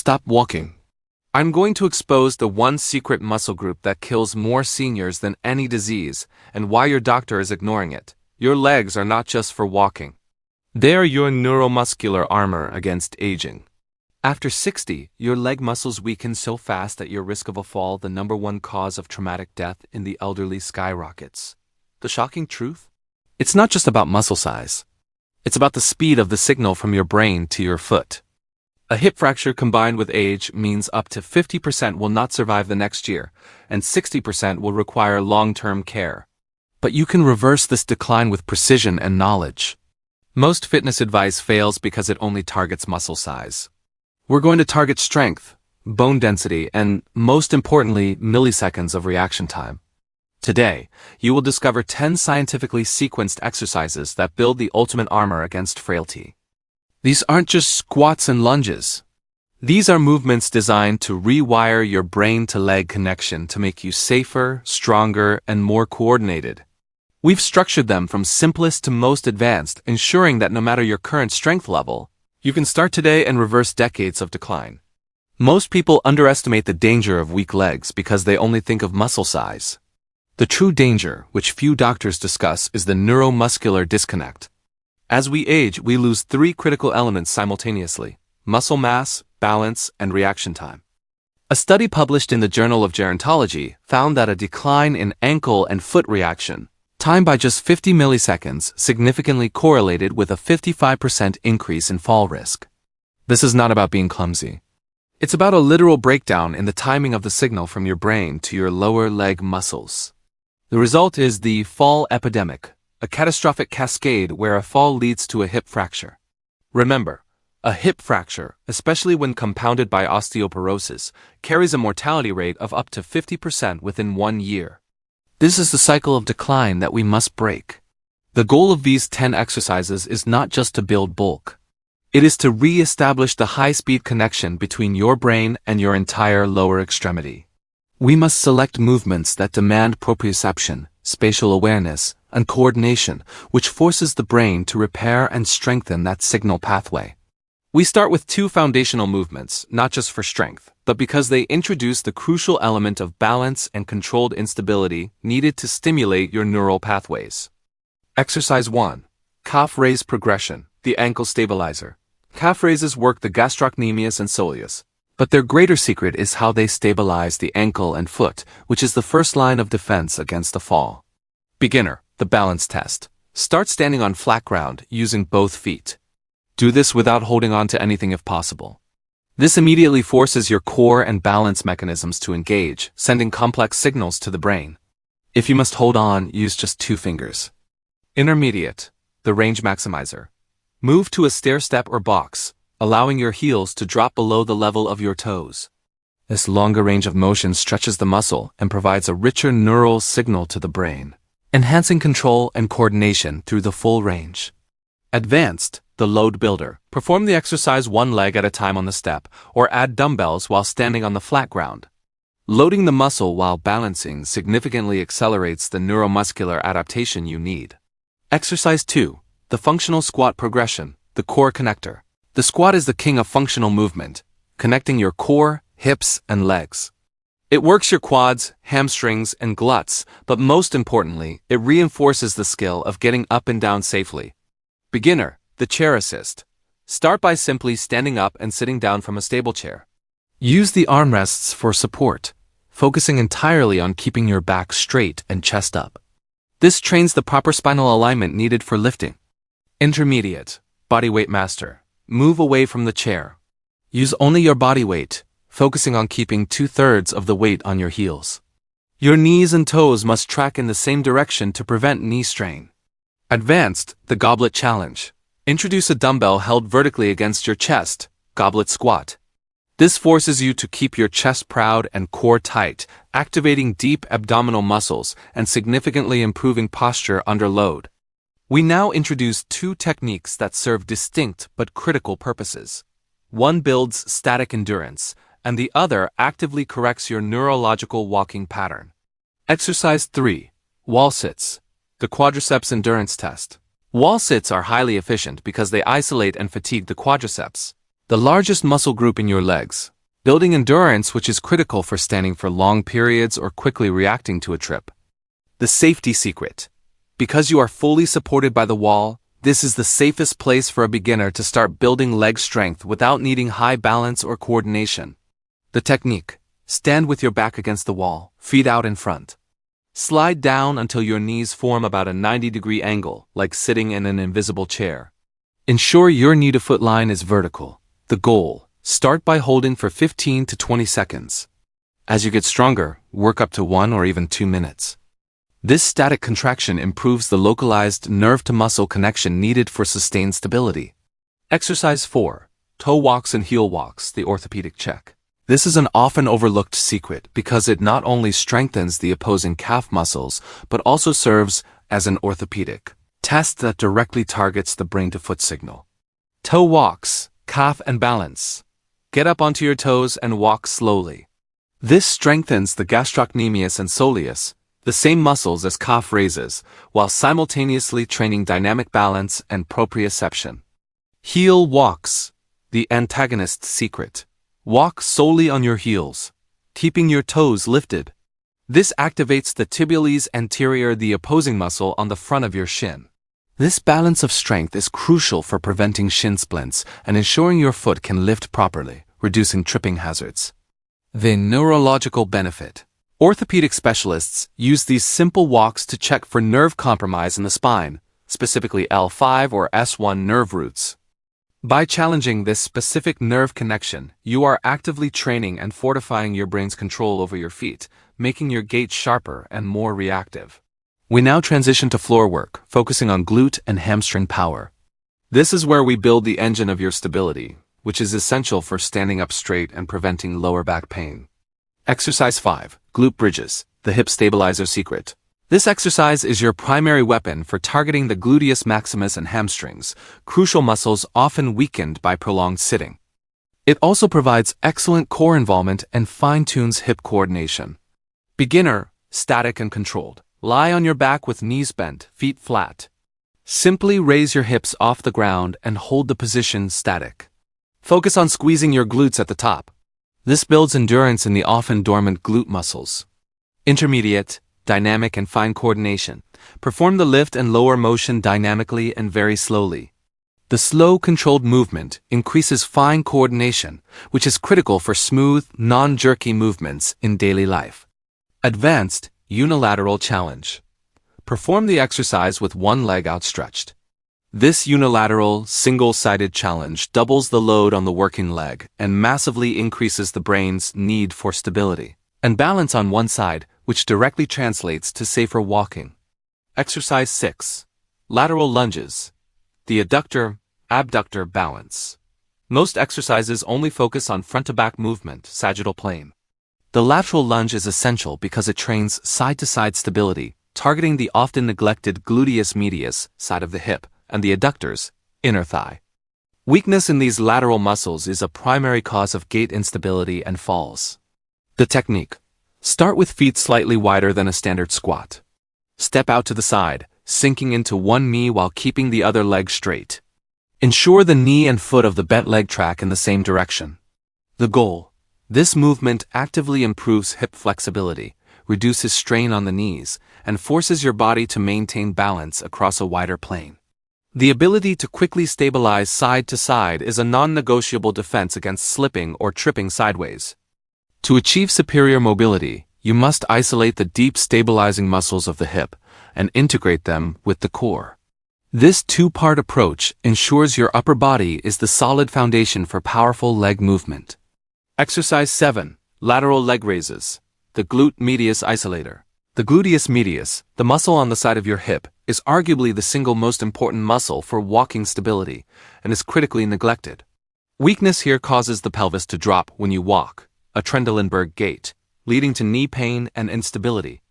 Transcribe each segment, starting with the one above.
stop walking. I'm going to expose the one secret muscle group that kills more seniors than any disease and why your doctor is ignoring it. Your legs are not just for walking. They are your neuromuscular armor against aging. After 60, your leg muscles weaken so fast that your risk of a fall, the #1 cause of traumatic death in the elderly, skyrockets. The shocking truth? It's not just about muscle size. It's about the speed of the signal from your brain to your foot. A hip fracture combined with age means up to 50% will not survive the next year, and 60% will require long-term care. But you can reverse this decline with precision and knowledge. Most fitness advice fails because it only targets muscle size. We're going to target strength, bone density, and, most importantly, milliseconds of reaction time. Today, you will discover 10 scientifically sequenced exercises that build the ultimate armor against frailty. These aren't just squats and lunges. These are movements designed to rewire your brain-to-leg connection to make you safer, stronger, and more coordinated. We've structured them from simplest to most advanced, ensuring that no matter your current strength level, you can start today and reverse decades of decline. Most people underestimate the danger of weak legs because they only think of muscle size. The true danger, which few doctors discuss, is the neuromuscular disconnect. As we age, we lose 3 critical elements simultaneously: muscle mass, balance, and reaction time. A study published in the Journal of Gerontology found that a decline in ankle and foot reaction, time by just 50 milliseconds, significantly correlated with a 55% increase in fall risk. This is not about being clumsy. It's about a literal breakdown in the timing of the signal from your brain to your lower leg muscles. The result is the fall epidemic, a catastrophic cascade where a fall leads to a hip fracture. Remember, a hip fracture, especially when compounded by osteoporosis, carries a mortality rate of up to 50% within 1 year. This is the cycle of decline that we must break. The goal of these 10 exercises is not just to build bulk. It is to re-establish the high-speed connection between your brain and your entire lower extremity. We must select movements that demand proprioception, spatial awareness, and coordination, which forces the brain to repair and strengthen that signal pathway. We start with 2 foundational movements, not just for strength, but because they introduce the crucial element of balance and controlled instability needed to stimulate your neural pathways. Exercise 1. Calf raise progression, the ankle stabilizer. Calf raises work the gastrocnemius and soleus, but their greater secret is how they stabilize the ankle and foot, which is the first line of defense against a fall. Beginner, the balance test. Start standing on flat ground using both feet. Do this without holding on to anything if possible. This immediately forces your core and balance mechanisms to engage, sending complex signals to the brain. If you must hold on, use just 2 fingers. Intermediate, the range maximizer. Move to a stair step or box, allowing your heels to drop below the level of your toes. This longer range of motion stretches the muscle and provides a richer neural signal to the brain, enhancing control and coordination through the full range. Advanced, the load builder. Perform the exercise 1 leg at a time on the step, or add dumbbells while standing on the flat ground. Loading the muscle while balancing significantly accelerates the neuromuscular adaptation you need. Exercise 2. The functional squat progression, the core connector. The squat is the king of functional movement, connecting your core, hips, and legs. It works your quads, hamstrings, and glutes, but most importantly, it reinforces the skill of getting up and down safely. Beginner, the chair assist. Start by simply standing up and sitting down from a stable chair. Use the armrests for support, focusing entirely on keeping your back straight and chest up. This trains the proper spinal alignment needed for lifting. Intermediate, bodyweight master. Move away from the chair. Use only your body weight, focusing on keeping 2/3 of the weight on your heels. Your knees and toes must track in the same direction to prevent knee strain. Advanced, the goblet challenge. Introduce a dumbbell held vertically against your chest, goblet squat. This forces you to keep your chest proud and core tight, activating deep abdominal muscles and significantly improving posture under load. We now introduce 2 techniques that serve distinct but critical purposes. One builds static endurance, and the other actively corrects your neurological walking pattern. Exercise 3. Wall sits. The quadriceps endurance test. Wall sits are highly efficient because they isolate and fatigue the quadriceps, the largest muscle group in your legs, building endurance, which is critical for standing for long periods or quickly reacting to a trip. The safety secret. Because you are fully supported by the wall, this is the safest place for a beginner to start building leg strength without needing high balance or coordination. The technique. Stand with your back against the wall, feet out in front. Slide down until your knees form about a 90-degree angle, like sitting in an invisible chair. Ensure your knee-to-foot line is vertical. The goal. Start by holding for 15 to 20 seconds. As you get stronger, work up to 1 or even 2 minutes. This static contraction improves the localized nerve-to-muscle connection needed for sustained stability. Exercise 4. Toe walks and heel walks, the orthopedic check. This is an often overlooked secret because it not only strengthens the opposing calf muscles, but also serves as an orthopedic test that directly targets the brain-to-foot signal. Toe walks, calf and balance. Get up onto your toes and walk slowly. This strengthens the gastrocnemius and soleus, the same muscles as calf raises, while simultaneously training dynamic balance and proprioception. Heel walks, the antagonist secret. Walk solely on your heels, keeping your toes lifted. This activates the tibialis anterior, the opposing muscle on the front of your shin. This balance of strength is crucial for preventing shin splints and ensuring your foot can lift properly, reducing tripping hazards. The neurological benefit. Orthopedic specialists use these simple walks to check for nerve compromise in the spine, specifically L5 or S1 nerve roots. By challenging this specific nerve connection, you are actively training and fortifying your brain's control over your feet, making your gait sharper and more reactive. We now transition to floor work, focusing on glute and hamstring power. This is where we build the engine of your stability, which is essential for standing up straight and preventing lower back pain. Exercise 5. Glute bridges, the hip stabilizer secret. This exercise is your primary weapon for targeting the gluteus maximus and hamstrings, crucial muscles often weakened by prolonged sitting. It also provides excellent core involvement and fine-tunes hip coordination. Beginner, static and controlled. Lie on your back with knees bent, feet flat. Simply raise your hips off the ground and hold the position static. Focus on squeezing your glutes at the top. This builds endurance in the often dormant glute muscles. Intermediate, dynamic and fine coordination. Perform the lift and lower motion dynamically and very slowly. The slow, controlled movement increases fine coordination, which is critical for smooth, non-jerky movements in daily life. Advanced, unilateral challenge. Perform the exercise with one leg outstretched. This unilateral, single-sided challenge doubles the load on the working leg and massively increases the brain's need for stability and balance on one side, which directly translates to safer walking. Exercise 6. Lateral lunges. The adductor-abductor balance. Most exercises only focus on front-to-back movement, sagittal plane. The lateral lunge is essential because it trains side-to-side stability, targeting the often neglected gluteus medius, side of the hip, and the adductors, inner thigh. Weakness in these lateral muscles is a primary cause of gait instability and falls. The technique. Start with feet slightly wider than a standard squat. Step out to the side, sinking into one knee while keeping the other leg straight. Ensure the knee and foot of the bent leg track in the same direction. The goal. This movement actively improves hip flexibility, reduces strain on the knees, and forces your body to maintain balance across a wider plane. The ability to quickly stabilize side to side is a non-negotiable defense against slipping or tripping sideways. To achieve superior mobility, you must isolate the deep stabilizing muscles of the hip and integrate them with the core. This two-part approach ensures your upper body is the solid foundation for powerful leg movement. Exercise 7. Lateral leg raises. The glute medius isolator. The gluteus medius, the muscle on the side of your hip, is arguably the single most important muscle for walking stability and is critically neglected. Weakness here causes the pelvis to drop when you walk, a Trendelenburg gait, leading to knee pain and instability.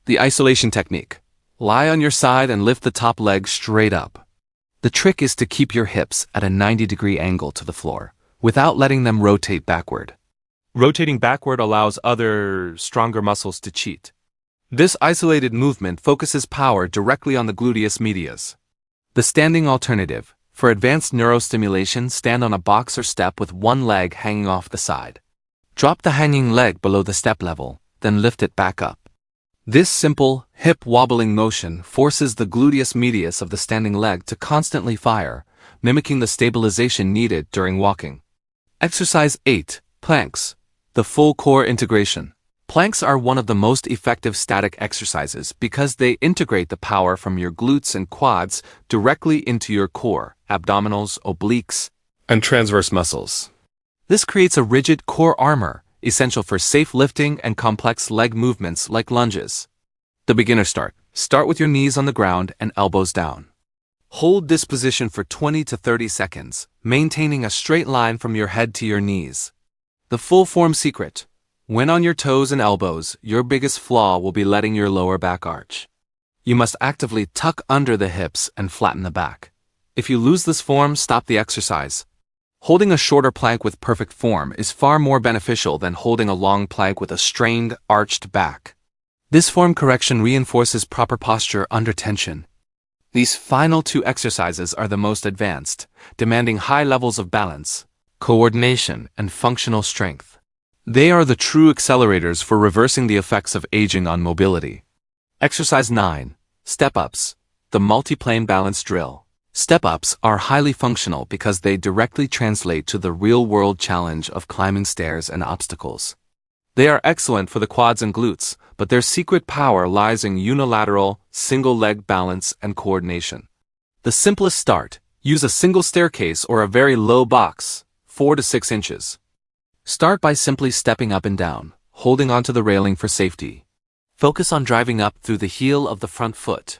The isolation technique. Lie on your side and lift the top leg straight up. The trick is to keep your hips at a 90-degree angle to the floor, without letting them rotate backward. Rotating backward allows other, stronger muscles to cheat. This isolated movement focuses power directly on the gluteus medius. The standing alternative. For advanced neurostimulation, stand on a box or step with one leg hanging off the side. Drop the hanging leg below the step level, then lift it back up. This simple, hip-wobbling motion forces the gluteus medius of the standing leg to constantly fire, mimicking the stabilization needed during walking. Exercise 8. Planks. The full core integration. Planks are one of the most effective static exercises because they integrate the power from your glutes and quads directly into your core, abdominals, obliques, and transverse muscles. This creates a rigid core armor, essential for safe lifting and complex leg movements like lunges. The beginner start. Start with your knees on the ground and elbows down. Hold this position for 20 to 30 seconds, maintaining a straight line from your head to your knees. The full form secret. When on your toes and elbows, your biggest flaw will be letting your lower back arch. You must actively tuck under the hips and flatten the back. If you lose this form, stop the exercise. Holding a shorter plank with perfect form is far more beneficial than holding a long plank with a strained, arched back. This form correction reinforces proper posture under tension. These final 2 exercises are the most advanced, demanding high levels of balance, coordination, and functional strength. They are the true accelerators for reversing the effects of aging on mobility. Exercise 9. Step-ups. The multiplane balance drill. Step-ups are highly functional because they directly translate to the real-world challenge of climbing stairs and obstacles. They are excellent for the quads and glutes, but their secret power lies in unilateral, single-leg balance and coordination. The simplest start. Use a single staircase or a very low box, 4 to 6 inches. Start by simply stepping up and down, holding onto the railing for safety. Focus on driving up through the heel of the front foot.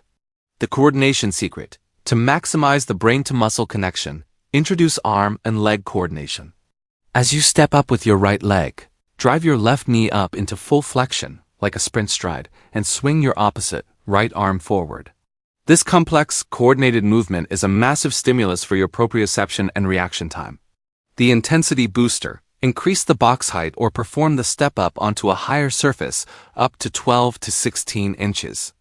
The coordination secret. To maximize the brain-to-muscle connection, introduce arm and leg coordination. As you step up with your right leg, drive your left knee up into full flexion, like a sprint stride, and swing your opposite, right arm forward. This complex, coordinated movement is a massive stimulus for your proprioception and reaction time. The intensity booster. Increase the box height or perform the step up onto a higher surface, up to 12 to 16 inches.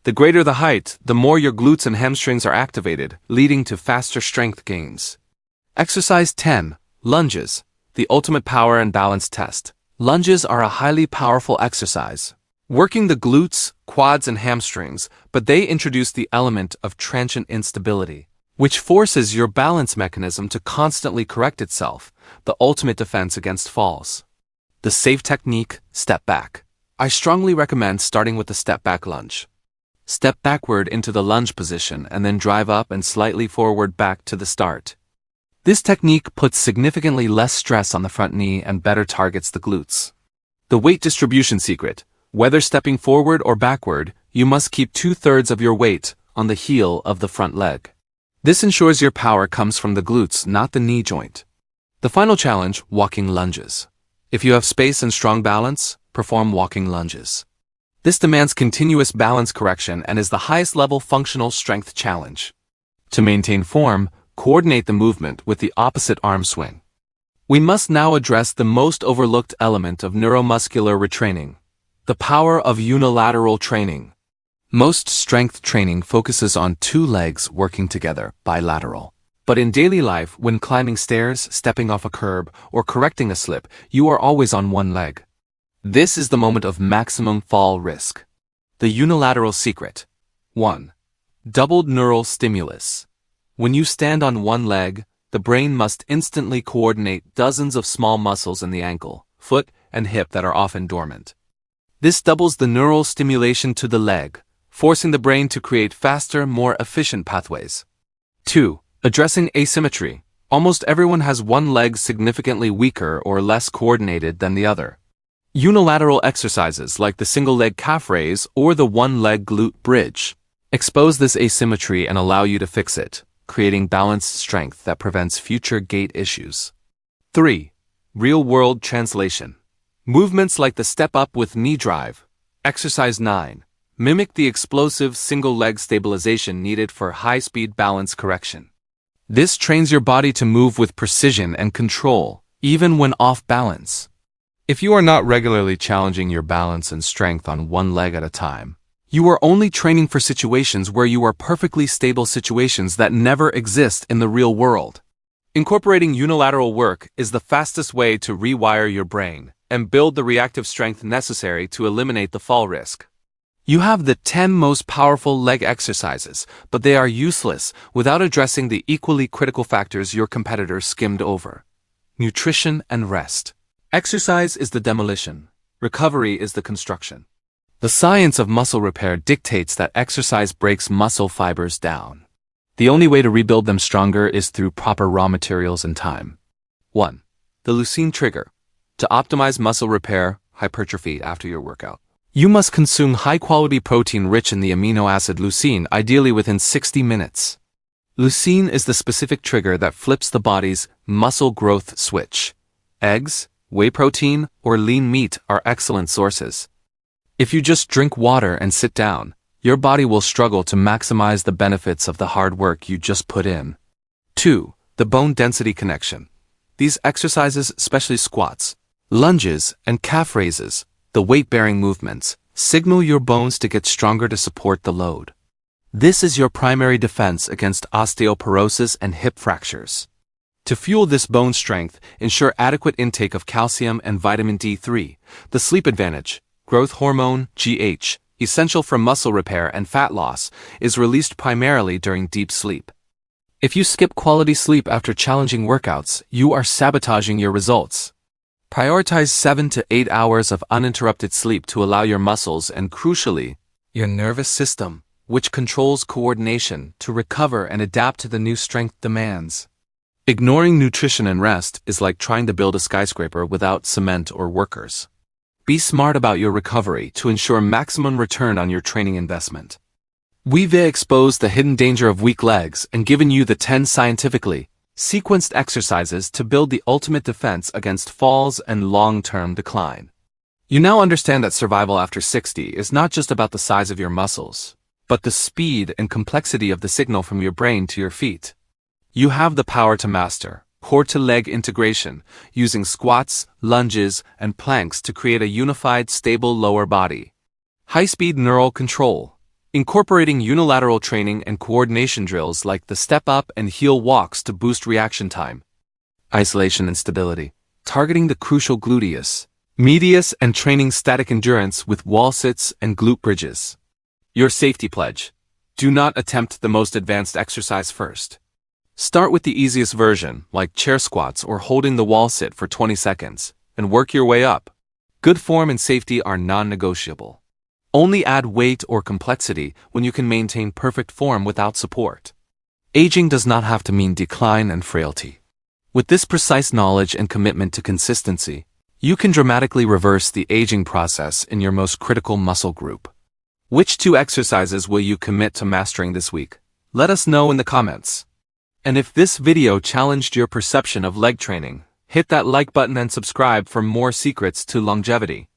The greater the height, the more your glutes and hamstrings are activated, leading to faster strength gains. Exercise 10. Lunges. The ultimate power and balance test. Lunges are a highly powerful exercise, working the glutes, quads, and hamstrings, but they introduce the element of transient instability, which forces your balance mechanism to constantly correct itself, the ultimate defense against falls. The safe technique, step back. I strongly recommend starting with the step back lunge. Step backward into the lunge position and then drive up and slightly forward back to the start. This technique puts significantly less stress on the front knee and better targets the glutes. The weight distribution secret. Whether stepping forward or backward, you must keep 2/3 of your weight on the heel of the front leg. This ensures your power comes from the glutes, not the knee joint. The final challenge, walking lunges. If you have space and strong balance, perform walking lunges. This demands continuous balance correction and is the highest level functional strength challenge. To maintain form, coordinate the movement with the opposite arm swing. We must now address the most overlooked element of neuromuscular retraining, the power of unilateral training. Most strength training focuses on 2 legs working together, bilateral. But in daily life, when climbing stairs, stepping off a curb, or correcting a slip, you are always on 1 leg. This is the moment of maximum fall risk. The unilateral secret. 1. Doubled neural stimulus. When you stand on 1 leg, the brain must instantly coordinate dozens of small muscles in the ankle, foot, and hip that are often dormant. This doubles the neural stimulation to the leg, forcing the brain to create faster, more efficient pathways. 2. Addressing asymmetry. Almost everyone has 1 leg significantly weaker or less coordinated than the other. Unilateral exercises like the single-leg calf raise or the 1-leg glute bridge expose this asymmetry and allow you to fix it, creating balanced strength that prevents future gait issues. 3. Real-world translation. Movements like the step-up with knee drive, exercise 9, mimic the explosive single-leg stabilization needed for high-speed balance correction. This trains your body to move with precision and control, even when off balance. If you are not regularly challenging your balance and strength on 1 leg at a time, you are only training for situations where you are perfectly stable, situations that never exist in the real world. Incorporating unilateral work is the fastest way to rewire your brain, and build the reactive strength necessary to eliminate the fall risk. You have the 10 most powerful leg exercises, but they are useless without addressing the equally critical factors your competitors skimmed over: nutrition and rest. Exercise is the demolition. Recovery is the construction. The science of muscle repair dictates that exercise breaks muscle fibers down. The only way to rebuild them stronger is through proper raw materials and time. 1. The leucine trigger. To optimize muscle repair, hypertrophy after your workout, you must consume high-quality protein rich in the amino acid leucine, ideally within 60 minutes. Leucine is the specific trigger that flips the body's muscle growth switch. Eggs, whey protein, or lean meat are excellent sources. If you just drink water and sit down, your body will struggle to maximize the benefits of the hard work you just put in. 2. The bone density connection. These exercises, especially squats, lunges, and calf raises, the weight-bearing movements, signal your bones to get stronger to support the load. This is your primary defense against osteoporosis and hip fractures. To fuel this bone strength, ensure adequate intake of calcium and vitamin D3, the sleep advantage, growth hormone, GH, essential for muscle repair and fat loss, is released primarily during deep sleep. If you skip quality sleep after challenging workouts, you are sabotaging your results. Prioritize 7 to 8 hours of uninterrupted sleep to allow your muscles and, crucially, your nervous system, which controls coordination, to recover and adapt to the new strength demands. Ignoring nutrition and rest is like trying to build a skyscraper without cement or workers. Be smart about your recovery to ensure maximum return on your training investment. We've exposed the hidden danger of weak legs and given you the 10 scientifically sequenced exercises to build the ultimate defense against falls and long-term decline. You now understand that survival after 60 is not just about the size of your muscles, but the speed and complexity of the signal from your brain to your feet. You have the power to master core-to-leg integration, using squats, lunges, and planks to create a unified, stable lower body. High-speed neural control. Incorporating unilateral training and coordination drills like the step-up and heel walks to boost reaction time. Isolation and stability. Targeting the crucial gluteus medius and training static endurance with wall sits and glute bridges. Your safety pledge. Do not attempt the most advanced exercise first. Start with the easiest version, like chair squats or holding the wall sit for 20 seconds, and work your way up. Good form and safety are non-negotiable. Only add weight or complexity when you can maintain perfect form without support. Aging does not have to mean decline and frailty. With this precise knowledge and commitment to consistency, you can dramatically reverse the aging process in your most critical muscle group. Which 2 exercises will you commit to mastering this week? Let us know in the comments. And if this video challenged your perception of leg training, hit that like button and subscribe for more secrets to longevity.